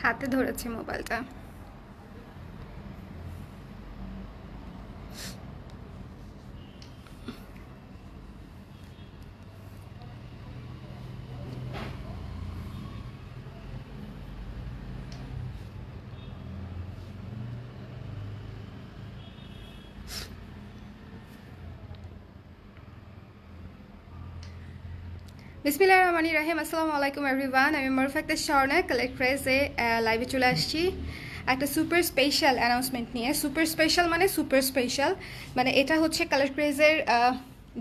হাতে ধরেছি মোবাইলটা। বিসমিল্লাহির রহমানির রহিম। আসসালামু আলাইকুম এভরিওয়ান। আমি মারুফাক্তা স্বর্ণা কালেক্ট ক্রেজে লাইভে চলে আসছি একটা সুপার স্পেশাল অ্যানাউন্সমেন্ট নিয়ে। সুপার স্পেশাল মানে সুপার স্পেশাল, মানে এটা হচ্ছে কালেক্ট ক্রেজের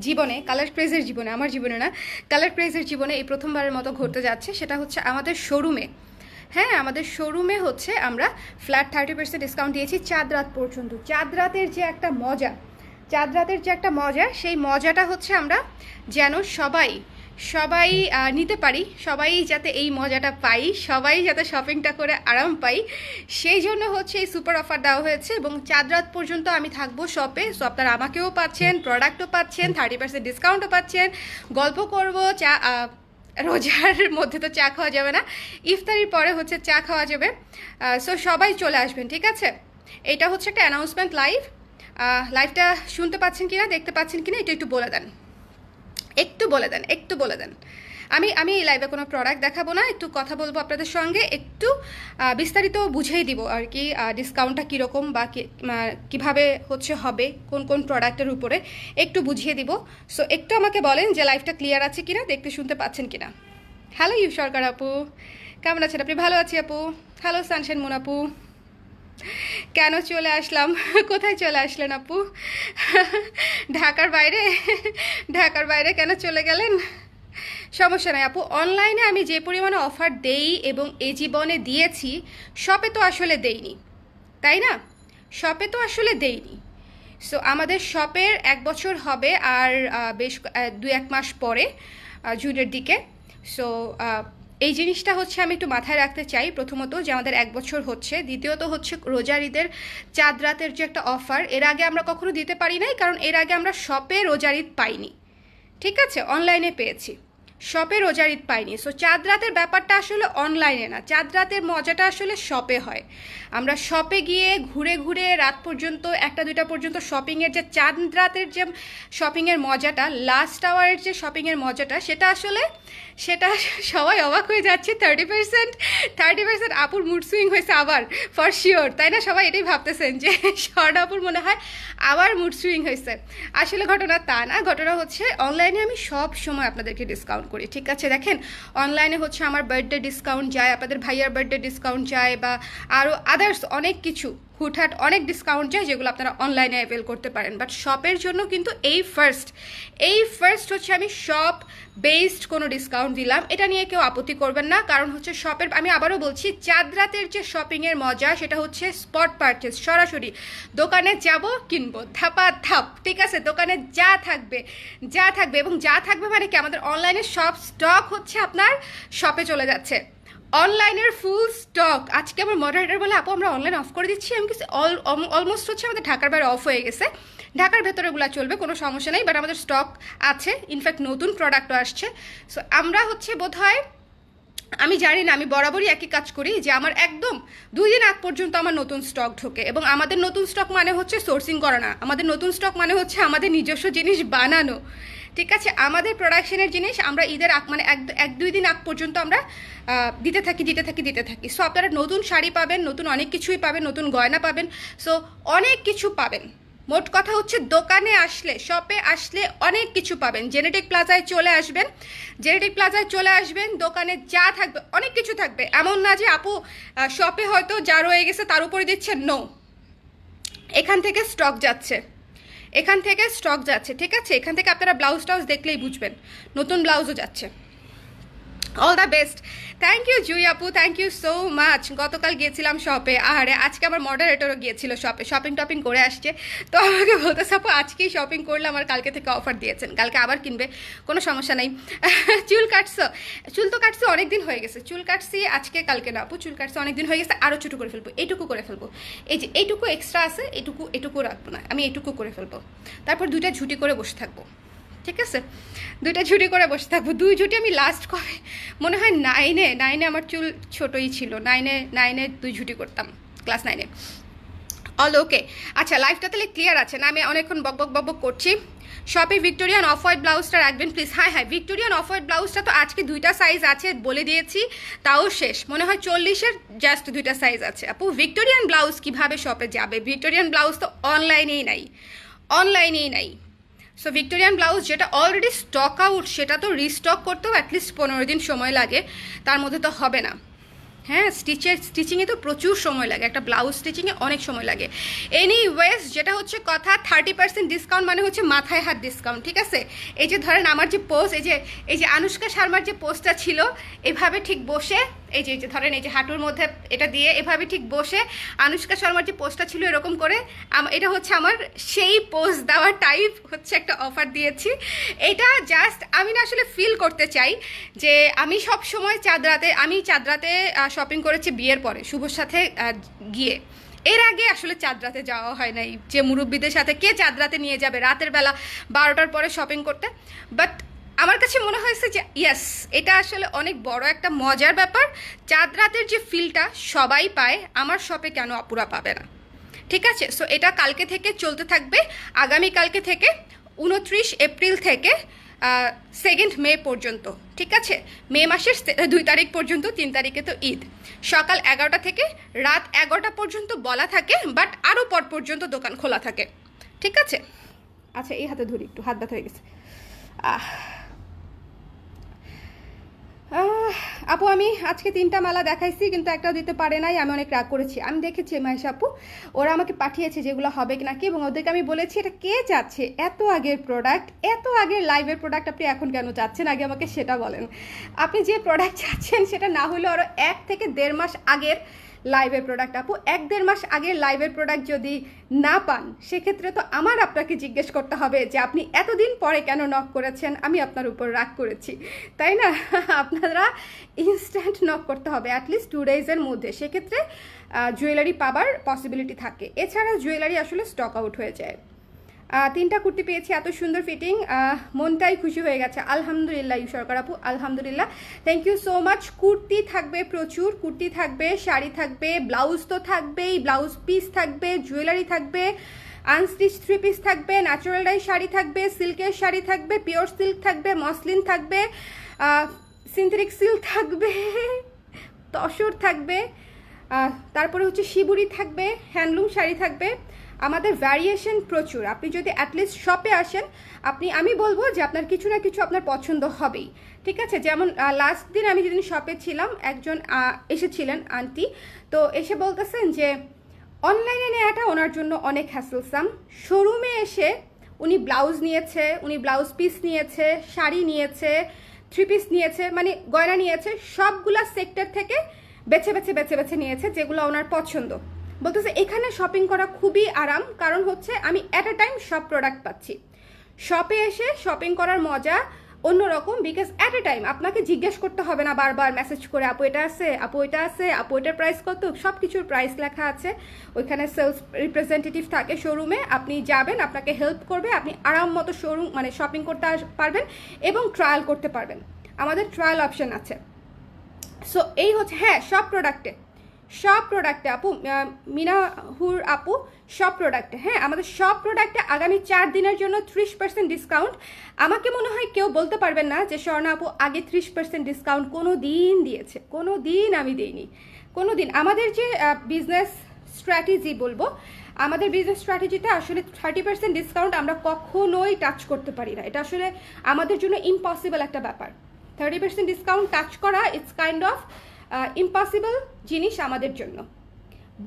জীবনে, কালার ক্রেজের জীবনে, আমার জীবনে না, কালার ক্রেজের জীবনে এই প্রথমবারের মতো ঘটতে যাচ্ছে। সেটা হচ্ছে আমাদের শোরুমে, হ্যাঁ আমাদের শোরুমে হচ্ছে আমরা ফ্ল্যাট 30% ডিসকাউন্ট দিয়েছি চাঁদ রাত পর্যন্ত। চাঁদ রাতের যে একটা মজা, চাঁদ রাতের যে একটা মজা, সেই মজাটা হচ্ছে আমরা যেন সবাই সবাই নিতে পারি, সবাই যাতে এই মজাটা পাই, সবাই যাতে শপিংটা করে আরাম পাই, সেই জন্য হচ্ছে এই সুপার অফার দেওয়া হয়েছে। এবং চাঁদ রাত পর্যন্ত আমি থাকবো শপে। সো আপনারা আমাকেও পাচ্ছেন, প্রোডাক্টও পাচ্ছেন, 30% ডিসকাউন্টও পাচ্ছেন, গল্প করব, চা রোজার মধ্যে তো চা খাওয়া যাবে না, ইফতারির পরে হচ্ছে চা খাওয়া যাবে। সো সবাই চলে আসবেন, ঠিক আছে? এটা হচ্ছে একটা অ্যানাউন্সমেন্ট লাইভ। লাইভটা শুনতে পাচ্ছেন কিনা, দেখতে পাচ্ছেন কিনা, এটা একটু বলে দেন, একটু বলে দেন, একটু বলে দেন। আমি আমি এই লাইভে কোনো প্রোডাক্ট দেখাবো না, একটু কথা বলবো আপনাদের সঙ্গে, একটু বিস্তারিত বুঝিয়ে দিব আর কি, ডিসকাউন্টটা কীরকম বা কীভাবে হচ্ছে হবে, কোন কোন প্রোডাক্টের উপরে একটু বুঝিয়ে দিব। সো একটু আমাকে বলেন যে লাইভটা ক্লিয়ার আছে কিনা, দেখতে শুনতে পাচ্ছেন কিনা। হ্যালো ইউ সরকার আপু, কেমন আছেন আপনি? ভালো আছি আপু। হ্যালো সানশাইন মুন আপু, কেন চলে আসলাম? কোথায় চলে আসলেন আপু? ঢাকার বাইরে? ঢাকার বাইরে কেন চলে গেলেন? সমস্যা নাই আপু, অনলাইনে আমি যে পরিমাণে অফার দেই এবং এই জীবনে দিয়েছি, শপে তো আসলে দেইনি, তাই না? শপে তো আসলে দেইনি। সো আমাদের শপের 1 বছর হবে আর বেশ 2-1 মাস পরে, জুনের দিকে। সো এই জিনিসটা হচ্ছে আমি একটু মাথায় রাখতে চাই, প্রথমত যে আমাদের 1 বছর হচ্ছে, দ্বিতীয়ত হচ্ছে রোজার ঈদের চাঁদ রাতের যে একটা অফার, এর আগে আমরা কখনো দিতে পারি নাই, কারণ এর আগে আমরা শপে রোজার ঈদ পাইনি, ঠিক আছে? অনলাইনে পেয়েছি, শপে রোজার ঈদ পাইনি। সো চাঁদ রাতের ব্যাপারটা আসলে অনলাইনে না, চাঁদ রাতের মজাটা আসলে শপে হয়। আমরা শপে গিয়ে ঘুরে ঘুরে রাত পর্যন্ত 1-2টা পর্যন্ত শপিংয়ের যে চাঁদ রাতের যে শপিংয়ের মজাটা, লাস্ট আওয়ারের যে শপিংয়ের মজাটা, সেটা সবাই অবাক হয়ে যাচ্ছে। 30% আপুর মুড সুইং হয়েছে আবার, ফর শিওর, তাই না? সবাই এটাই ভাবতেছেন যে শর্ট আপুর মনে হয় আবার মুড সুইং হয়েছে। আসলে ঘটনা তা না, ঘটনা হচ্ছে অনলাইনে আমি সব সময় আপনাদেরকে ডিসকাউন্ট করি, ঠিক আছে? দেখেন অনলাইনে হচ্ছে আমার বার্থডে ডিসকাউন্ট যায়, আপনাদের ভাইয়ার বার্থডে ডিসকাউন্ট যায়, বা আরও আদার্স অনেক কিছু হুটহাট অনেক ডিসকাউন্ট যায়, যেগুলো আপনারা অনলাইনে অ্যাভেল করতে পারেন। বাট শপের জন্য কিন্তু এই ফার্স্ট হচ্ছে আমি শপ বেসড কোনো ডিসকাউন্ট দিলাম, এটা নিয়ে কেউ আপত্তি করবেন না। কারণ হচ্ছে শপের, আমি আবারও বলছি, চাঁদ রাতের যে শপিংয়ের মজা, সেটা হচ্ছে স্পট পারচেস, সরাসরি দোকানে যাব, কিনবো, ধাপা ধাপ, ঠিক আছে? দোকানে যা থাকবে এবং যা থাকবে মানে কি, আমাদের অনলাইনে সব স্টক হচ্ছে আপনার শপে চলে যাচ্ছে, অনলাইনের ফুল স্টক। আজকে আমার মডারেটর বলে আপু আমরা অনলাইন অফ করে দিচ্ছি, আমি কিছু অলমোস্ট হচ্ছে আমাদের ঢাকার বাইরে অফ হয়ে গেছে, ঢাকার ভেতরেগুলো চলবে, কোনো সমস্যা নেই, বাট আমাদের স্টক আছে, ইনফ্যাক্ট নতুন প্রোডাক্টও আসছে। সো আমরা হচ্ছে বোধহয়, আমি জানি না, আমি বরাবরই একই কাজ করি যে আমার একদম 2 দিন আগ পর্যন্ত আমার নতুন স্টক ঢোকে। এবং আমাদের নতুন স্টক মানে হচ্ছে সোর্সিং করা না, আমাদের নতুন স্টক মানে হচ্ছে আমাদের নিজস্ব জিনিস বানানো, ঠিক আছে? আমাদের প্রোডাকশনের জিনিস আমরা ঈদের মানে 1-2 দিন আগ পর্যন্ত আমরা দিতে থাকি। সো আপনারা নতুন শাড়ি পাবেন, নতুন অনেক কিছুই পাবেন, নতুন গয়না পাবেন, সো অনেক কিছু পাবেন। মোট কথা হচ্ছে দোকানে আসলে, শপে আসলে অনেক কিছু পাবেন। জেনেটিক প্লাজায় চলে আসবেন, দোকানে যা থাকবে অনেক কিছু থাকবে। এমন না যে আপু শপে হয়তো যা রয়ে গেছে তার উপরে দিচ্ছেন, নো, এখান থেকে স্টক যাচ্ছে, ঠিক আছে? এখান থেকে আপনারা ব্লাউজ টাউজ দেখলেই বুঝবেন, নতুন ব্লাউজও যাচ্ছে। All the best. Thank you Jui আপু, থ্যাংক ইউ সো মাচ। গতকাল গিয়েছিলাম শপে, আরে আজকে আমার মডারেটরও গিয়েছিল শপে, শপিং করে আসছে। তো আমাকে বলতেছে আপু আজকেই শপিং করলাম আর কালকে থেকে অফার দিয়েছেন, কালকে আবার কিনবে, কোনো সমস্যা নেই। চুল তো কাটছো অনেক দিন হয়ে গেছে, চুল কাটছি আজকে কালকে না আপু, চুল কাটছি অনেক দিন হয়ে গেছে, আরও ছোটো করে ফেলবো, এইটুকু করে ফেলবো, এই যে এইটুকু এক্সট্রা আছে, এটুকু রাখবো না, আমি এইটুকু করে ফেলবো, তারপর 2টা ঝুটি করে বসে থাকবো, ঠিক আছে, 2টা ঝুটি করে বসে থাকবো। 2 ঝুটি আমি লাস্ট কবে মনে হয় নাইনে আমার চুল ছোটোই ছিল, নাইনে 2 ঝুটি করতাম, ক্লাস 9-এ। অল ওকে। আচ্ছা, লাইফটা তাহলে ক্লিয়ার আছে না? আমি অনেকক্ষণ বক করছি। শপে ভিক্টোরিয়ান অফ হোয়াইট ব্লাউজটা রাখবেন প্লিজ। হ্যাঁ, ভিক্টোরিয়ান অফ হোয়াইট ব্লাউজটা তো আজকে 2টা সাইজ আছে বলে দিয়েছি, তাও শেষ। মনে হয় 40-এর জাস্ট 2টা সাইজ আছে। আপু ভিক্টোরিয়ান ব্লাউজ কিভাবে শপে যাবে? ভিক্টোরিয়ান ব্লাউজ তো অনলাইনেই নাই। সো ভিক্টোরিয়ান ব্লাউজ যেটা অলরেডি স্টক আউট, সেটা তো রিস্টক করতেও অ্যাটলিস্ট 15 দিন সময় লাগে, তার মধ্যে তো হবে না। হ্যাঁ, স্টিচিংয়ে তো প্রচুর সময় লাগে, একটা ব্লাউজ স্টিচিংয়ে অনেক সময় লাগে। এনিওয়েজ, যেটা হচ্ছে কথা, 30% ডিসকাউন্ট মানে হচ্ছে মাথায় হাত ডিসকাউন্ট, ঠিক আছে? এই যে ধরেন আমার যে পোস্ট, এই যে আনুষ্কা শর্মার যে পোস্টটা ছিল, এভাবে ঠিক বসে, এই যে ধরেন এই যে হাঁটুর মধ্যে এটা দিয়ে এভাবে ঠিক বসে আনুষ্কা শর্মার যে পোস্টটা ছিল এরকম করে, এটা হচ্ছে আমার সেই পোস্ট দেওয়া টাইপ হচ্ছে একটা অফার দিয়েছি। এটা জাস্ট আমি না আসলে ফিল করতে চাই যে আমি সব সময় চাঁদরাতে শপিং করেছি বিয়ের পরে শুভর সাথে গিয়ে। এর আগে আসলে চাঁদরাতে যাওয়া হয় নাই, যে মুরব্বীদের সাথে কে চাঁদরাতে নিয়ে যাবে রাতের বেলা 12টার পরে শপিং করতে। বাট আমার কাছে মনে হয়েছে যে ইয়েস, এটা আসলে অনেক বড় একটা মজার ব্যাপার। চাঁদরাতের যে ফিলটা সবাই পায়, আমার শপে কেন আপুরা পাবে না? ঠিক আছে, সো এটা কালকে থেকে চলতে থাকবে, আগামীকালকে থেকে 29 এপ্রিল থেকে 2 মে পর্যন্ত। ঠিক আছে, মে মাসের 2 তারিখ পর্যন্ত, 3 তারিখে তো ঈদ। সকাল 11টা থেকে রাত 11টা পর্যন্ত বলা থাকে, বাট আরও পর পর্যন্ত দোকান খোলা থাকে। ঠিক আছে, আচ্ছা এই হাতে ধরি, একটু হাত ব্যথা হয়ে গেছে। আপু আমি আজকে 3টা মালা দেখাইছি, কিন্তু একটাও দিতে পারে নাই, আমি অনেক রাগ করেছি। আমি দেখেছি মাহেশ আপু, ওরা আমাকে পাঠিয়েছে যেগুলো হবে নাকি, এবং ওদেরকে আমি বলেছি এটা কে চাচ্ছে, এত আগের প্রোডাক্ট, এত আগের লাইভের প্রোডাক্ট আপনি এখন কেন চাচ্ছেন, আগে আমাকে সেটা বলেন। আপনি যে প্রোডাক্ট চাচ্ছেন সেটা না হলেও আরও 1 থেকে 1.5 মাস আগের লাইভের প্রোডাক্ট। আপু 1-1.5 মাস আগের লাইভের প্রোডাক্ট যদি না পান, সেক্ষেত্রে তো আমার আপনাকে জিজ্ঞেস করতে হবে যে আপনি এতদিন পরে কেন নক করেছেন, আমি আপনার উপর রাগ করেছি, তাই না? আপনারা ইনস্ট্যান্ট নক করতে হবে অ্যাটলিস্ট 2 ডেজের মধ্যে, সেক্ষেত্রে জুয়েলারি পাবার পসিবিলিটি থাকে। এছাড়া জুয়েলারি আসলে স্টক আউট হয়ে যায়। 3টা কুর্তি পেয়েছি, এত সুন্দর ফিটিং, মনটাই খুশি হয়ে গেছে। আলহামদুলিল্লাহ সরকার আপু, আলহামদুলিল্লাহ, thank you so much. Kurti থাকবে, প্রচুর কুর্তি থাকবে, শাড়ি থাকবে, ব্লাউজ তো থাকবেই, ব্লাউজ পিস থাকবে, জুয়েলারি থাকবে, আনস্টিচ 3 পিস থাকবে, ন্যাচারাল ডাই শাড়ি থাকবে, সিল্কের শাড়ি থাকবে, পিওর সিল্ক থাকবে, মসলিন থাকবে, সিনথেটিক সিল্ক থাকবে, তসর থাকবে, তারপরে হচ্ছে শিবুরি থাকবে, হ্যান্ডলুম শাড়ি থাকবে। আমাদের ভ্যারিয়েশন প্রচুর। আপনি যদি অ্যাটলিস্ট শপে আসেন, আমি বলবো যে আপনার কিছু না কিছু আপনার পছন্দ হবেই। ঠিক আছে, যেমন লাস্ট দিন আমি যেদিন শপে ছিলাম, একজন এসেছিলেন আন্টি, তো এসে বলতেছেন যে অনলাইনে নেওয়াটা ওনার জন্য অনেক হ্যাসেলসাম, শোরুমে এসে উনি ব্লাউজ নিয়েছে, উনি ব্লাউজ পিস নিয়েছে, শাড়ি নিয়েছে, 3 পিস নিয়েছে, মানে গয়না নিয়েছে, সবগুলা সেক্টর থেকে বেছে বেছে নিয়েছে যেগুলো ওনার পছন্দ। বলতেছে এখানে শপিং করা খুবই আরাম, কারণ হচ্ছে আমি অ্যাট এ টাইম সব প্রোডাক্ট পাচ্ছি। শপে এসে শপিং করার মজা অন্যরকম, বিকজ অ্যাট এ টাইম আপনাকে জিজ্ঞেস করতে হবে না বারবার মেসেজ করে, আপু এটা আছে, আপু এটা আছে, আপু এটার প্রাইস কত, সব কিছুর প্রাইস লেখা আছে ওইখানে। সেলস রিপ্রেজেন্টেটিভ থাকে শোরুমে, আপনি যাবেন, আপনাকে হেল্প করবে, আপনি আরাম মতো শোরুম মানে শপিং করতে পারবেন এবং ট্রায়াল করতে পারবেন। আমাদের ট্রায়াল অপশন আছে। সো এই হচ্ছে, হ্যাঁ সব প্রোডাক্টে আপু, মিনাহুর আপু, সব প্রোডাক্টে, হ্যাঁ আমাদের সব প্রোডাক্টে আগামী 4 দিনের জন্য 30% ডিসকাউন্ট। আমাকে মনে হয় কেউ বলতে পারবেন না যে স্বর্ণা আপু আগে 30% ডিসকাউন্ট কোনো দিন দিয়েছে, কোনো দিন আমি দিইনি, কোনো দিন। আমাদের যে বিজনেস স্ট্র্যাটেজি বলবো, আমাদের বিজনেস স্ট্র্যাটেজিতে আসলে 30% ডিসকাউন্ট আমরা কখনোই টাচ করতে পারি না, এটা আসলে আমাদের জন্য ইম্পসিবল একটা ব্যাপার। 30% ডিসকাউন্ট টাচ করা ইটস কাইন্ড অফ ইম্পসিবল জিনিস আমাদের জন্য।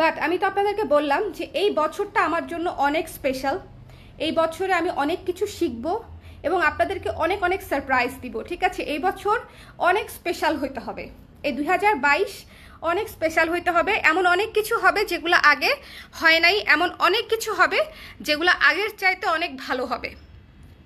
বাট আমি তো আপনাদেরকে বললাম যে এই বছরটা আমার জন্য অনেক স্পেশাল, এই বছরে আমি অনেক কিছু শিখবো এবং আপনাদেরকে অনেক অনেক সারপ্রাইজ দিব। ঠিক আছে, এই বছর অনেক স্পেশাল হইতে হবে, এই 2022 অনেক স্পেশাল হইতে হবে। এমন অনেক কিছু হবে যেগুলো আগে হয় নাই, এমন অনেক কিছু হবে যেগুলো আগের চাইতে অনেক ভালো হবে।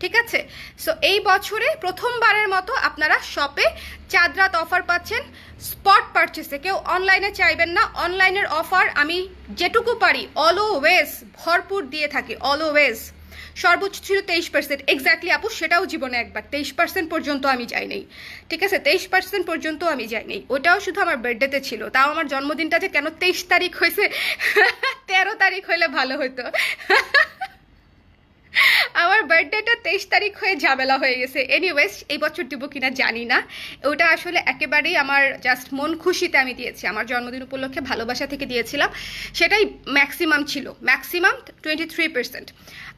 ঠিক আছে, সো এই বছরে প্রথমবারের মতো আপনারা শপে চাঁদরাত অফার পাচ্ছেন স্পট পারচেসে। কেউ অনলাইনে চাইবেন না, অনলাইনের অফার আমি যেটুকু পারি অলওয়েজ ভরপুর দিয়ে থাকি, অলওয়েজ। সর্বোচ্চ ছিল 23%। এক্স্যাক্টলি আপু, সেটাও জীবনে একবার 23% পর্যন্ত আমি যাইনি। ঠিক আছে, 23% পর্যন্ত আমি যাইনি, ওটাও শুধু আমার বার্থডেতে ছিল। তাও আমার জন্মদিনটা যে কেন 23 তারিখ হয়েছে, 13 তারিখ হইলে ভালো হতো। আমার বার্থডেটা 23 তারিখ হয়ে ঝামেলা হয়ে গেছে। এনিওয়েজ, এই বছর দিব কিনা জানি না। ওটা আসলে একেবারেই আমার জাস্ট মন খুশিতে আমি দিয়েছি, আমার জন্মদিন উপলক্ষে ভালোবাসা থেকে দিয়েছিলাম, সেটাই ম্যাক্সিমাম ছিল, ম্যাক্সিমাম 23%।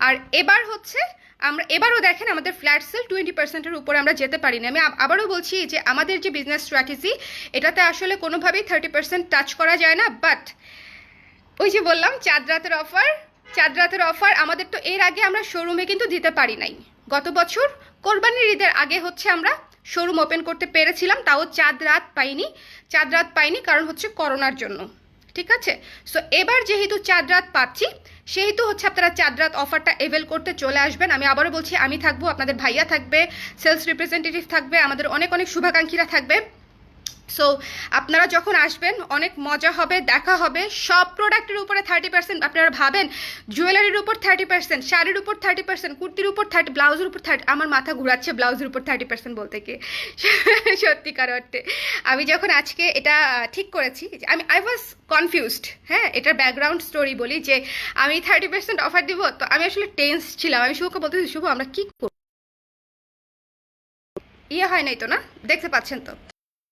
আর এবার হচ্ছে আমরা এবারও দেখেন আমাদের ফ্ল্যাট সেল 20%-এর উপরে আমরা যেতে পারি না। আমি আবারও বলছি যে আমাদের যে বিজনেস স্ট্র্যাটেজি, এটাতে আসলে কোনোভাবেই 30% টাচ করা যায় না। বাট ওই যে বললাম চাঁদ রাতের অফার আমাদের তো এর আগে আমরা শোরুমে কিন্তু দিতে পারি নাই। গত বছর কোরবানির ঈদের আগে হচ্ছে আমরা শোরুম ওপেন করতে পেরেছিলাম, তাও চাঁদ রাত পাইনি, কারণ হচ্ছে করোনার জন্য। ঠিক আছে, সো এবার যেহেতু চাঁদ রাত পাচ্ছি, সেহেতু হচ্ছে আপনারা চাঁদ রাত অফারটা এভেল করতে চলে আসবেন। আমি আবারও বলছি, আমি থাকবো, আপনাদের ভাইয়া থাকবে, সেলস রিপ্রেজেন্টেটিভ থাকবে, আমাদের অনেক অনেক শুভাকাঙ্ক্ষীরা থাকবে। সো আপনারা যখন আসবেন অনেক মজা হবে, দেখা হবে। সব প্রোডাক্টের উপরে 30%। আপনারা ভাবেন জুয়েলারির উপর 30%, শাড়ির উপর 30%, কুর্তির উপর 30%, ব্লাউজের উপর 30%। আমার মাথা ঘুরাচ্ছে ব্লাউজের উপর 30% বলতে কি, সত্যিকার অর্থে আমি যখন আজকে এটা ঠিক করেছি, আই ওয়াজ কনফিউজড। হ্যাঁ, এটার ব্যাকগ্রাউন্ড স্টোরি বলি যে আমি 30% অফার দিব, তো আমি আসলে টেন্স ছিলাম। আমি শুভকে বলতেছি, শুভ আমরা কি করব, ইয়ে হয় নাই তো না, দেখতে পাচ্ছেন তো।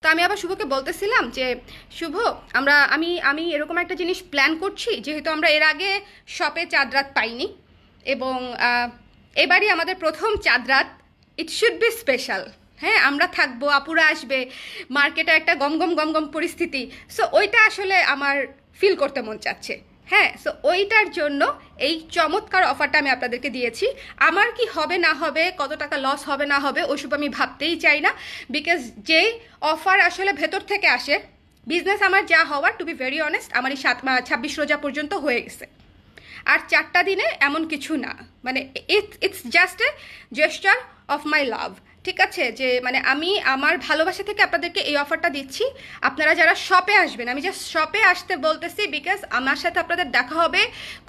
তো আমি আবার শুভকে বলতেছিলাম যে শুভ, আমি এরকম একটা জিনিস প্ল্যান করছি, যেহেতু আমরা এর আগে শপে চাঁদ রাত পাইনি, এবং এবারই আমাদের প্রথম চাঁদ রাত। It should be special. হ্যাঁ, আমরা থাকবো, আপুরা আসবে, মার্কেটে একটা গম গম পরিস্থিতি। সো ওইটা আসলে আমার ফিল করতে মন চাচ্ছে। হ্যাঁ, সো ওইটার জন্য এই চমৎকার অফারটা আমি আপনাদেরকে দিয়েছি। আমার কি হবে না হবে, কত টাকা লস হবে না হবে, ওইসব আমি ভাবতেই চাই না। বিকজ যেই অফার আসলে ভেতর থেকে আসে, বিজনেস আমার যা হওয়ার, টু বি ভেরি অনেস্ট, আমার এই 26 রোজা পর্যন্ত হয়ে গেছে। আর 4টা দিনে এমন কিছু না, মানে it's just a gesture of my love. ঠিক আছে, যে মানে আমি আমার ভালোবাসা থেকে আপনাদেরকে এই অফারটা দিচ্ছি। আপনারা যারা শপে আসবেন, আমি জাস্ট শপে আসতে বলতেছি, বিকজ আমার সাথে আপনাদের দেখা হবে,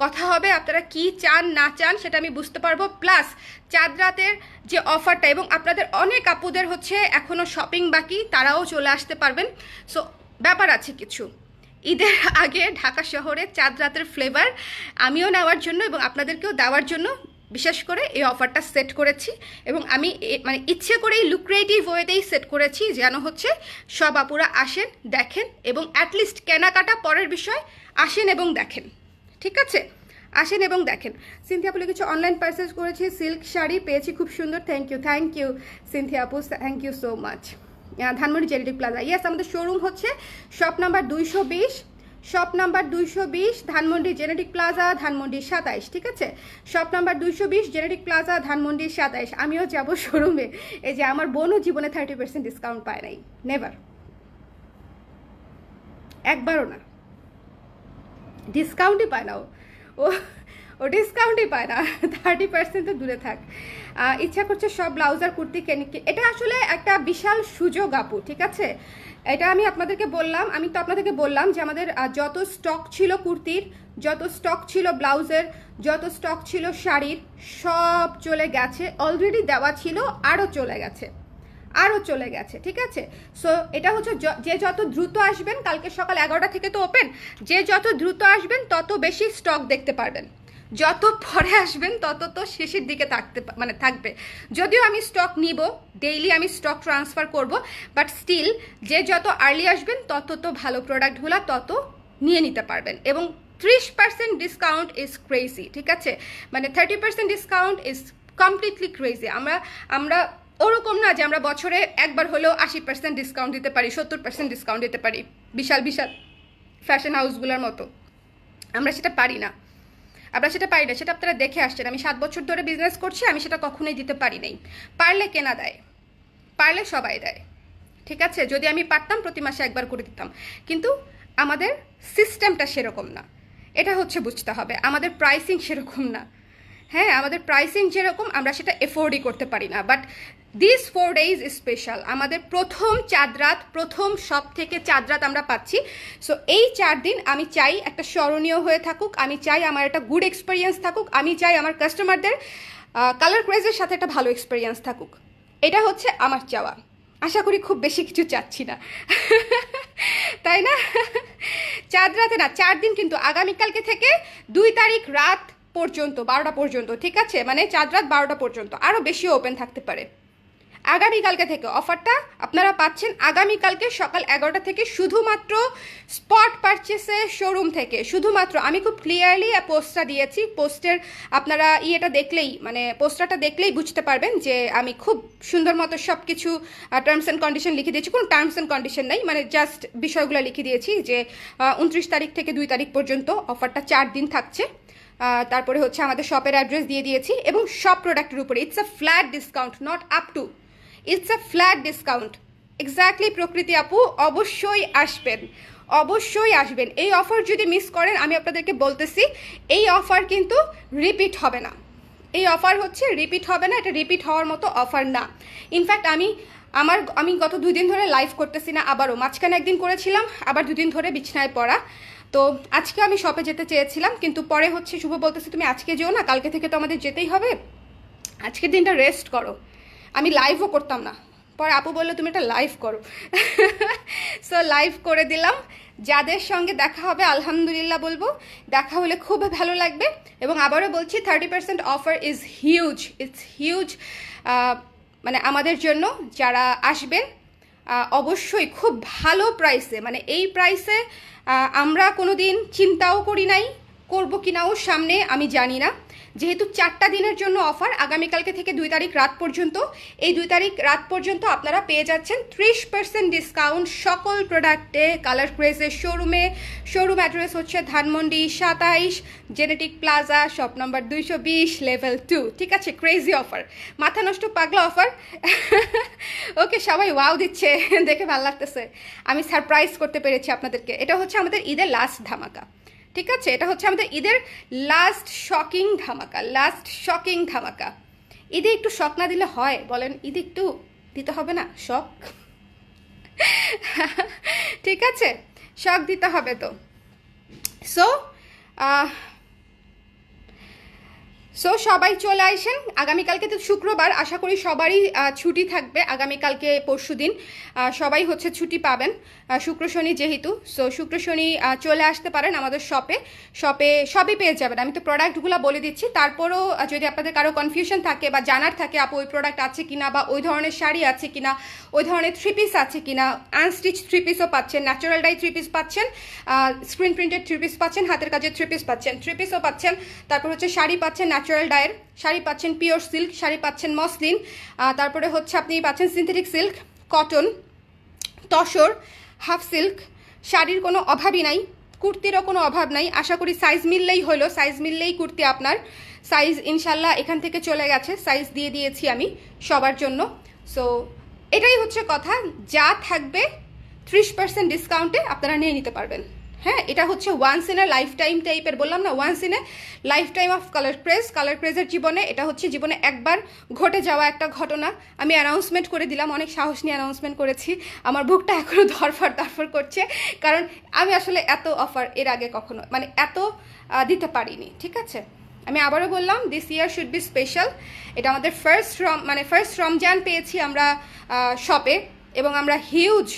কথা হবে, আপনারা কি চান না চান সেটা আমি বুঝতে পারবো। প্লাস চাঁদ রাতের যে অফারটা, এবং আপনাদের অনেক আপুদের হচ্ছে এখনও শপিং বাকি, তারাও চলে আসতে পারবেন। সো ব্যাপার আছে কিছু। ঈদের আগে ঢাকা শহরে চাঁদ রাতের ফ্লেভার আমিও নেওয়ার জন্য এবং আপনাদেরকেও দেওয়ার জন্য বিশেষ করে এই অফারটা সেট করেছি। এবং আমি মানে ইচ্ছে করেই লুক্রেটিভ ওয়েতেই সেট করেছি, যেন হচ্ছে সব আপুরা আসেন, দেখেন, এবং অ্যাটলিস্ট কেনাকাটা পরের বিষয়, আসেন এবং দেখেন। ঠিক আছে, আসেন এবং দেখেন। সিনথিয়া আপু কিছু অনলাইন পারচেজ করেছি, সিল্ক শাড়ি পেয়েছি, খুব সুন্দর। থ্যাংক ইউ সিনথিয়া আপু, thank you so much. Dhanmondi Genetic Plaza, yes, আমাদের শোরুম হচ্ছে shop number 220, Dhanmondi Genetic Plaza, Dhanmondi 27। ঠিক আছে, shop number 220 Genetic Plaza, Dhanmondi 27। আমিও যাব শোরুমে। এই যে আমার বোনও জীবনে 30% ডিসকাউন্ট পায় নাই, নেভার, একবারও না, ডিসকাউন্টই পায় না ও ও ডিসকাউন্টই পায় না, 30% তো দূরে থাক। ইচ্ছা করছে সব ব্লাউজ আর কুর্তি কেনে। এটা আসলে একটা বিশাল সুযোগ আপু। ঠিক আছে, এটা আমি আপনাদেরকে বললাম যে আমাদের যত স্টক ছিল কুর্তির, যত স্টক ছিল ব্লাউজের, যত স্টক ছিল শাড়ির, সব চলে গেছে। অলরেডি দেওয়া ছিল, আরও চলে গেছে। ঠিক আছে, সো এটা হচ্ছে যে যত দ্রুত আসবেন, কালকে সকাল 11টা থেকে তো ওপেন, যে যত দ্রুত আসবেন তত বেশি স্টক দেখতে পারবেন। যত পরে আসবেন তত তো শেষের দিকে থাকবে। যদিও আমি স্টক নিব, ডেইলি আমি স্টক ট্রান্সফার করব, বাট স্টিল যে যত আর্লি আসবেন তত তো ভালো প্রোডাক্টগুলো তত নিয়ে নিতে পারবেন। এবং 30% ডিসকাউন্ট ইজ ক্রেজি। ঠিক আছে, মানে 30% ডিসকাউন্ট ইজ কমপ্লিটলি ক্রেজি। আমরা ওরকম না যে আমরা বছরে একবার হলেও 80% ডিসকাউন্ট দিতে পারি, 70% ডিসকাউন্ট দিতে পারি বিশাল ফ্যাশন হাউসগুলোর মতো। আমরা সেটা পারি না, সেটা আপনারা দেখে আসছেন। আমি 7 বছর ধরে বিজনেস করছি, আমি সেটা কখনোই দিতে পারি নাই। পারলে কেনা দেয়, পারলে সবাই দেয়। ঠিক আছে, যদি আমি পারতাম প্রতি মাসে একবার করে দিতাম, কিন্তু আমাদের সিস্টেমটা সেরকম না, এটা হচ্ছে বুঝতে হবে। আমাদের প্রাইসিং সেরকম না। হ্যাঁ, আমাদের প্রাইসিং যেরকম আমরা সেটা এফোর্ডই করতে পারি না। বাট দিস 4 days স্পেশাল, আমাদের প্রথম চাঁদ রাত, প্রথম সব থেকে চাঁদ রাত আমরা পাচ্ছি। সো এই 4 দিন আমি চাই একটা স্মরণীয় হয়ে থাকুক, আমি চাই আমার একটা গুড এক্সপিরিয়েন্স থাকুক, আমি চাই আমার কাস্টমারদের কালার ক্রেজের সাথে একটা ভালো এক্সপিরিয়েন্স থাকুক। এটা হচ্ছে আমার চাওয়া। আশা করি খুব বেশি কিছু চাচ্ছি না, তাই না? চাঁদ রাতে না, 4 দিন, কিন্তু আগামীকালকে থেকে 2 তারিখ রাত পর্যন্ত, 12টা পর্যন্ত, ঠিক আছে? মানে চাঁদ রাত 12টা পর্যন্ত, আরও বেশিও ওপেন থাকতে পারে। আগামীকালকে থেকে অফারটা আপনারা পাচ্ছেন, আগামীকালকে সকাল 11টা থেকে, শুধুমাত্র স্পট পারচেসে শোরুম থেকে। শুধুমাত্র আমি খুব ক্লিয়ারলি পোস্টটা দিয়েছি, পোস্টের আপনারা এটা দেখলেই, মানে পোস্টারটা দেখলেই বুঝতে পারবেন যে আমি খুব সুন্দর মতো সব কিছু টার্মস অ্যান্ড কন্ডিশন লিখে দিয়েছি। কোনো টার্মস অ্যান্ড কন্ডিশন নেই, মানে জাস্ট বিষয়গুলো লিখে দিয়েছি যে 29 তারিখ থেকে 2 তারিখ পর্যন্ত অফারটা 4 দিন থাকছে। তারপরে হচ্ছে আমাদের শপের অ্যাড্রেস দিয়ে দিয়েছি, এবং সব প্রোডাক্টের উপরে it's a flat discount, not up to, it's a flat discount. Exactly প্রকৃতি আপু, অবশ্যই আসবেন, অবশ্যই আসবেন। এই অফার যদি মিস করেন, আমি আপনাদেরকে বলতেছি এই অফার কিন্তু রিপিট হবে না। এই অফার হচ্ছে রিপিট হবে না, এটা রিপিট হওয়ার মতো অফার না। ইনফ্যাক্ট আমি গত 2 দিন ধরে লাইভ করতেছি না, আবারও মাঝখানে একদিন করেছিলাম, আবার 2 দিন ধরে বিছানায় পড়া। তো আজকে আমি শপে যেতে চেয়েছিলাম, কিন্তু পরে হচ্ছে শুভ বলতেছে তুমি আজকে যেও না, কালকে থেকে তো আমাদের যেতেই হবে, আজকের দিনটা রেস্ট করো। আমি লাইভও করতাম না, পরে আপু বললো তুমি একটা লাইভ করো। সো লাইভ করে দিলাম। যাদের সঙ্গে দেখা হবে আলহামদুলিল্লাহ বলবো, দেখা হলে খুব ভালো লাগবে। এবং আবারও বলছি 30% offer is huge, it's huge. মানে আমাদের জন্য যারা আসবেন অবশ্যই খুব ভালো প্রাইসে, মানে এই প্রাইসে আমরা কোনো দিন চিন্তাও করি নাই, করবো কিনাও সামনে আমি জানি না। যেহেতু 4টা দিনের জন্য অফার, আগামীকালকে থেকে 2 তারিখ রাত পর্যন্ত, এই 2 তারিখ রাত পর্যন্ত আপনারা পেয়ে যাচ্ছেন 30% ডিসকাউন্ট সকল প্রোডাক্টে কালার ক্রেজের শোরুমে। শোরুম অ্যাড্রেস হচ্ছে Dhanmondi 27 genetic plaza, shop number 220, level 2, ঠিক আছে? ক্রেজি অফার, মাথা নষ্ট পাগলা অফার। ওকে, সবাই ওয়াও দিচ্ছে, দেখে ভালো লাগতেছে। আমি সারপ্রাইজ করতে পেরেছি আপনাদেরকে। এটা হচ্ছে আমাদের ঈদের লাস্ট ধামাকা, ঠিক আছে? এটা হচ্ছে আমাদের ঈদের লাস্ট শকিং ধামাকা, লাস্ট শকিং ধামাকা। ঈদে একটু শক না দিলে হয় বলেন? ঈদে একটু দিতে হবে না শক? ঠিক আছে, শক দিতে হবে তো। সো সবাই চলে আসেন। আগামীকালকে তো শুক্রবার, আশা করি সবারই ছুটি থাকবে আগামীকালকে, পরশু দিন সবাই হচ্ছে ছুটি পাবেন, শুক্র শনি যেহেতু। সো শুক্র শনি চলে আসতে পারেন আমাদের শপে সবই পেয়ে যাবেন। আমি তো প্রোডাক্টগুলো বলে দিচ্ছি, তারপরও যদি আপনাদের কারো কনফিউশন থাকে বা জানার থাকে আপু ওই প্রোডাক্ট আছে কিনা, বা ওই ধরনের শাড়ি আছে কিনা, ওই ধরনের 3 পিস আছে কিনা, আনস্টিচ 3 পিসও পাচ্ছেন, ন্যাচারাল ডাই 3 পিস পাচ্ছেন, স্ক্রিন প্রিন্টেড 3 পিস পাচ্ছেন, হাতের কাজের 3 পিস পাচ্ছেন, 3 পিসও পাচ্ছেন। তারপর হচ্ছে শাড়ি পাচ্ছেন ন্যাচারাল ডায়ের, শাড়ি পাচ্ছেন পিওর সিল্ক, শাড়ি পাচ্ছেন মসলিন, তারপরে হচ্ছে আপনি পাচ্ছেন synthetic silk, cotton, tussar, half silk. শাড়ির কোনো অভাবই নাই, কুর্তিরও কোনো অভাব নাই। আশা করি সাইজ মিললেই হলো, সাইজ মিললেই কুর্তি আপনার। সাইজ ইনশাল্লাহ এখান থেকে চলে গেছে, সাইজ দিয়ে দিয়েছি আমি সবার জন্য। সো এটাই হচ্ছে কথা, যা থাকবে 30% ডিসকাউন্টে আপনারা নিয়ে নিতে পারবেন। হ্যাঁ, এটা হচ্ছে once in a lifetime টাইপের, বললাম না, once in a lifetime of colour ক্রেজের জীবনে এটা হচ্ছে জীবনে একবার ঘটে যাওয়া একটা ঘটনা। আমি অ্যানাউন্সমেন্ট করে দিলাম, অনেক সাহস নিয়ে অ্যানাউন্সমেন্ট করেছি। আমার বুকটা এখনও ধরফর করছে, কারণ আমি আসলে এত অফার এর আগে কখনো, মানে এত দিতে পারিনি, ঠিক আছে? আমি আবারও বললাম, this year should be special. এটা আমাদের ফার্স্ট রমজান পেয়েছি আমরা শপে, এবং আমরা হিউজ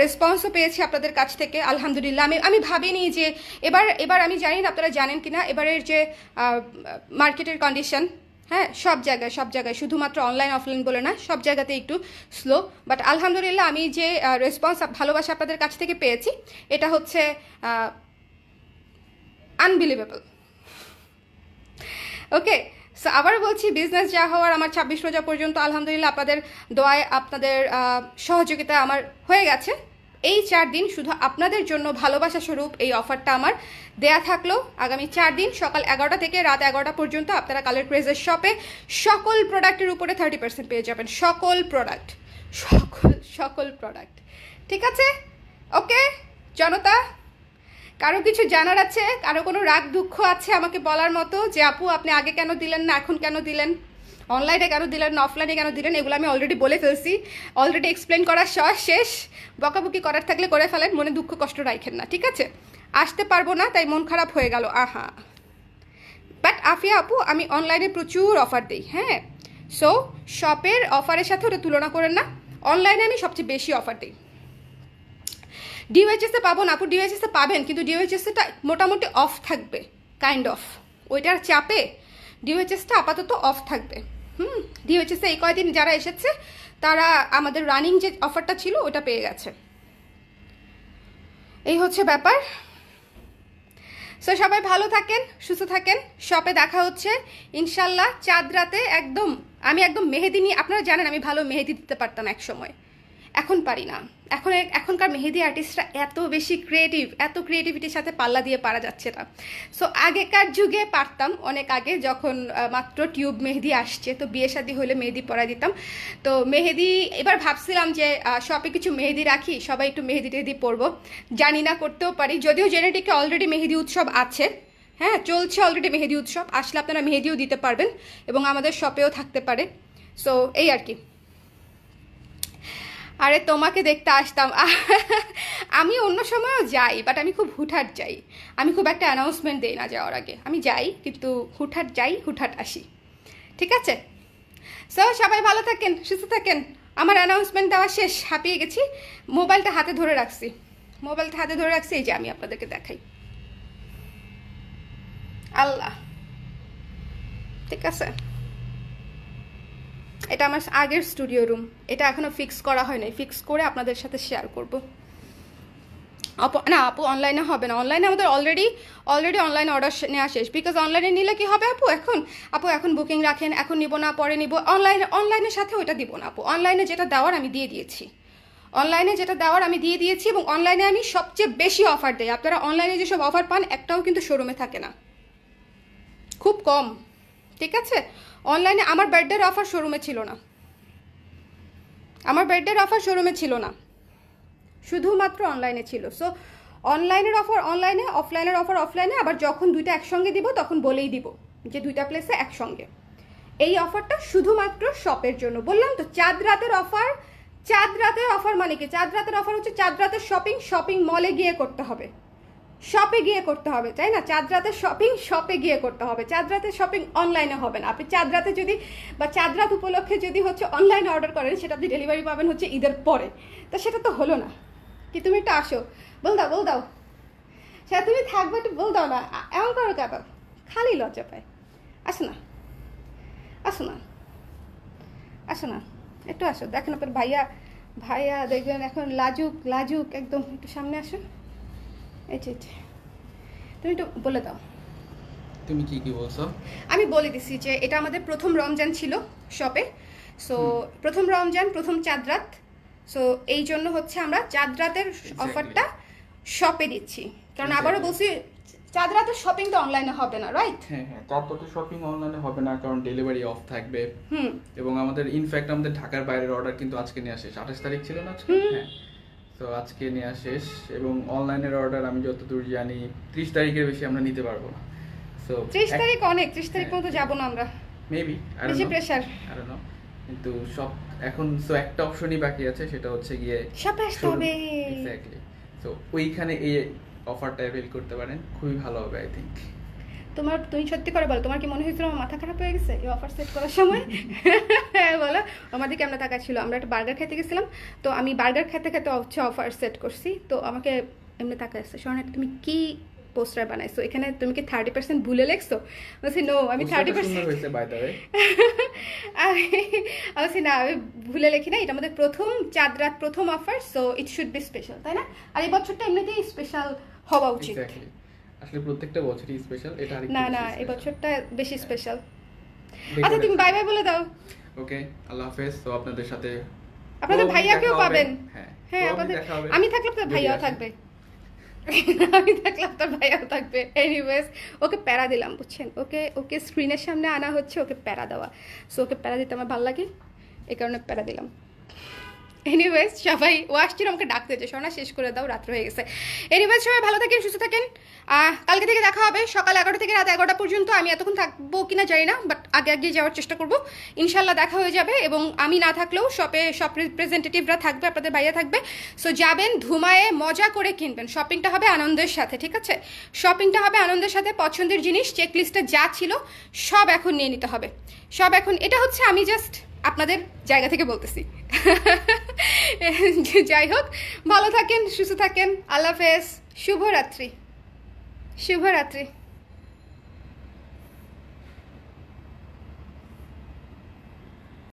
রেসপন্সও পেয়েছি আপনাদের কাছ থেকে আলহামদুলিল্লাহ। আমি ভাবিনি যে এবার আমি জানি না আপনারা জানেন কিনা, এবারের যে মার্কেটের কন্ডিশন, হ্যাঁ, সব জায়গায় শুধুমাত্র অনলাইন অফলাইন বলে না, সব জায়গাতে একটু স্লো, বাট আলহামদুলিল্লাহ আমি যে রেসপন্স ভালোবাসা আপনাদের কাছ থেকে পেয়েছি, এটা হচ্ছে আনবিলিভেবল। ওকে, সো আবার বলছি, বিজনেস যা হওয়ার, আমার 26 রোজা পর্যন্ত আলহামদুলিল্লাহ আপনাদের দোয়ায়, আপনাদের সহযোগিতা আমার হয়ে গেছে। এই 4 দিন শুধু আপনাদের জন্য ভালোবাসা স্বরূপ এই অফারটা আমার দেয়া থাকলো। আগামী 4 দিন সকাল 11টা থেকে রাত 11টা পর্যন্ত আপনারা কালার ক্রেজের শপে সকল প্রোডাক্টের উপরে 30% পেয়ে যাবেন, সকল প্রোডাক্ট। ঠিক আছে? ওকে জনতা, কারো কিছু জানার আছে, কারো কোনো রাগ দুঃখ আছে আমাকে বলার মতো, যে আপু আপনি আগে কেন দিলেন না, এখন কেন দিলেন? অনলাইনে কেন দিলেন না অফলাইনে কেন দিলেন এগুলো আমি অলরেডি বলে ফেলছি, অলরেডি এক্সপ্লেন করা শেষ। বকাবকি করার থাকলে করে ফেলেন, মনে দুঃখ কষ্ট রাখেন না, ঠিক আছে? আসতে পারবো না তাই মন খারাপ হয়ে গেল, আহা। বাট আফিয়া আপু আমি অনলাইনে প্রচুর অফার দিই, হ্যাঁ। সো শপের অফারের সাথে ওটা তুলনা করেন না, অনলাইনে আমি সবচেয়ে বেশি অফার দিই। ডিওএইচএসে পাবো না আপু, ডিওএইচএসে পাবেন, কিন্তু ডিওএইচএসটা মোটামুটি অফ থাকবে, কাইন্ড অফ। ওইটার চাপে ডিওএইচএসটা আপাতত অফ থাকবে। ডিওএইচএসে এই কয়দিন যারা এসেছে তারা আমাদের রানিং যে অফারটা ছিল ওটা পেয়ে গেছে। এই হচ্ছে ব্যাপার। সো সবাই ভালো থাকেন, সুস্থ থাকেন, শপে দেখা হচ্ছে ইনশাল্লাহ। চাঁদ রাতে একদম আমি একদম মেহেদি নিয়ে, আপনারা জানেন আমি ভালো মেহেদি দিতে পারতাম এক সময়, এখন পারি না। এখনকার মেহেদি আর্টিস্টরা এত বেশি ক্রিয়েটিভ, এত ক্রিয়েটিভিটির সাথে পাল্লা দিয়ে পারা যাচ্ছে না। সো আগেকার যুগে পারতাম, অনেক আগে যখন মাত্র টিউব মেহেদি আসছে, তো বিয়ে শাদী হলে মেহেদি পরা দিতাম। তো মেহেদি এবার ভাবছিলাম যে শপে কিছু মেহেদি রাখি, সবাই একটু মেহেদি টেহেদি পরবো, জানি না করতেও পারি। যদিও জেনেটিকে অলরেডি মেহেদি উৎসব আছে, হ্যাঁ চলছে অলরেডি মেহেদি উৎসব, আসলে আপনারা মেহেদিও দিতে পারবেন এবং আমাদের শপেও থাকতে পারে। সো এই আর কি। আরে তোমাকে দেখতে আসতাম আমি অন্য সময়ও যাই, বাট আমি খুব হুটহাট যাই, আমি খুব একটা অ্যানাউন্সমেন্ট দিই না যাওয়ার আগে, আমি যাই কিন্তু হুটহাট যাই হুটহাট আসি, ঠিক আছে? সো সবাই ভালো থাকেন, সুস্থ থাকেন। আমার অ্যানাউন্সমেন্ট দেওয়া শেষ, হাঁপিয়ে গেছি, মোবাইলটা হাতে ধরে রাখছি, এই যে আমি আপনাদেরকে দেখাই, আল্লাহ, ঠিক আছে? এটা আমার আগের স্টুডিও রুম, এটা এখনও ফিক্স করা হয় নাই, ফিক্স করে আপনাদের সাথে শেয়ার করব। আপু না আপু অনলাইনে হবে না, অনলাইনে আমাদের অলরেডি অনলাইনে অর্ডার নেওয়া শেষ। বিকজ অনলাইনে নিলে কি হবে আপু, এখন বুকিং রাখেন, এখন নিব না পরে নিব, অনলাইনের সাথে ওইটা দিব না আপু। অনলাইনে যেটা দেওয়ার আমি দিয়ে দিয়েছি, এবং অনলাইনে আমি সবচেয়ে বেশি অফার দেই। আপনারা অনলাইনে যেসব অফার পান একটাও কিন্তু শোরুমে থাকে না, খুব কম, ঠিক আছে? অনলাইনে আমার বার্থডের অফার শোরুমে ছিল না, শুধুমাত্র অনলাইনে ছিল। সো অনলাইনের অফার অনলাইনে, অফলাইনের অফার অফলাইনে, আবার যখন দুইটা একসঙ্গে দিব তখন বলেই দিব যে দুইটা প্লেসে একসঙ্গে। এই অফারটা শুধুমাত্র শপের জন্য, বললাম তো চাঁদ রাতের অফার মানে কি? চাঁদ রাতের অফার হচ্ছে চাঁদ রাতের শপিং মলে গিয়ে করতে হবে, শপে গিয়ে করতে হবে, তাই না? চাঁদ রাতের শপে গিয়ে করতে হবে, চাঁদ রাতের শপিং অনলাইনে হবে না। আপনি চাঁদ রাতে যদি বা চাঁদ রাত উপলক্ষে যদি হচ্ছে অনলাইনে অর্ডার করেন, সেটা আপনি ডেলিভারি পাবেন হচ্ছে ঈদের পরে, তো সেটা তো হলো না। কি তুমি একটু আসো, বল দাও সেটা তুমি থাকবে, একটু বল দাও না, এমন করো কেন? খালি লজ্জা পায়। আসো না একটু আসো, দেখেন আপনার ভাইয়া দেখবেন এখন লাজুক একদম, একটু সামনে আসো। এই তুমি একটু বলে দাও। তুমি কি বলছো? আমি বলে দিছি যে এটা আমাদের প্রথম রমজান ছিল শপে। সো প্রথম রমজান, প্রথম চাঁদ রাত, সো এই জন্য হচ্ছে আমরা চাঁদ রাতের অফারটা শপে দিচ্ছি। কারণ আবারও বলছি চাঁদ রাতের শপিং তো অনলাইনে হবে না, রাইট? হ্যাঁ চাঁদ রাতের শপিং অনলাইনে হবে না, কারণ ডেলিভারি অফ থাকবে। এবং আমাদের ইনফ্যাক্ট আমাদের ঢাকার বাইরের অর্ডার কিন্তু আজকে নেওয়া শেষ, 28 তারিখ ছিল না আজকে? হ্যাঁ, তো আজকে নেওয়া শেষ। এবং অনলাইনের অর্ডার আমি যতদূর জানি 30 তারিখের বেশি আমরা নিতে পারবো না। সো 30 তারিখ অনেক, 30 তারিখ পর্যন্ত যাব না আমরা, মেবি, বেশি প্রেসার, আই ডোন্ট নো। কিন্তু সব এখন সো একটা অপশনই বাকি আছে, সেটা হচ্ছে গিয়ে শপে আসতে হবে। এক্স্যাক্টলি, সো ওইখানে এই অফারটা অ্যাভেল করতে পারেন, খুবই ভালো হবে আই থিংক। তুমি সত্যি করে বলো, তোমার কি মনে হয়েছিল আমার মাথা খারাপ হয়ে গেছে এই অফার সেট করার সময়? বলো আমাদের কেমন টাকা ছিল, আমরা একটা বার্গার খেতে গেছিলাম, তো আমি বার্গার খেতে হচ্ছে অফার সেট করছি, তো আমাকে এমনি টাকা আসছে, শোনো তুমি কি পোস্টার বানাইছো, এখানে তুমি কি 30% ভুলে লেখছো? বলছি নো, আমি 30% হয়েছে বাই দ্য ওয়ে। আমি না, আমি ভুলে লিখি না, এটা আমাদের প্রথম চাঁদ রাত, প্রথম offer, so it should be special, তাই না? আর এই বছরটা এমনিতেই স্পেশাল হওয়া উচিত। আসলে প্রত্যেকটা বছরই স্পেশাল, এটা আরেকটু না এই বছরটা বেশি স্পেশাল। আচ্ছা তুমি বাই বলে দাও। ওকে, আল্লাহ হাফেজ। তো আপনাদের সাথে আপনাদের ভাইয়াকেও পাবেন। হ্যাঁ আমি থাকলে আপনার ভাইয়াও থাকবে, এনিওয়েজ ওকে প্যারা দিলাম, বুঝছেন? ওকে স্ক্রিনের সামনে আনা হচ্ছে, ওকে প্যারা দেওয়া। সো ওকে প্যারা দিতে আমার ভালো লাগে, এই কারণে প্যারা দিলাম। এনিওয়েজ সবাই ও আসছিল আমাকে ডাকতে যে সোনা শেষ করে দাও, রাত্র হয়ে গেছে। এনিওয়েজ সবাই ভালো থাকেন, সুস্থ থাকেন। কালকে থেকে দেখা হবে সকাল 11টা থেকে রাত 11টা পর্যন্ত। আমি এতক্ষণ থাকবো কিনা জানি না, বাট আগে আগে যাওয়ার চেষ্টা করবো। ইনশাল্লাহ দেখা হয়ে যাবে, এবং আমি না থাকলেও শপে সব রিপ্রেজেন্টেটিভরা থাকবে, আপনাদের বাইরে থাকবে। সো যাবেন, ধুমায়ে মজা করে কিনবেন। শপিংটা হবে আনন্দের সাথে, ঠিক আছে? শপিংটা হবে আনন্দের সাথে। পছন্দের জিনিস চেকলিস্টে যা ছিল সব এখন নিয়ে নিতে হবে, সব এখন। এটা হচ্ছে আমি জাস্ট আপনাদের জায়গা থেকে বলতেছি। যাই হোক, ভালো থাকেন, সুস্থ থাকেন। আল্লাহ হাফেজ, শুভরাত্রি, শুভরাত্রি।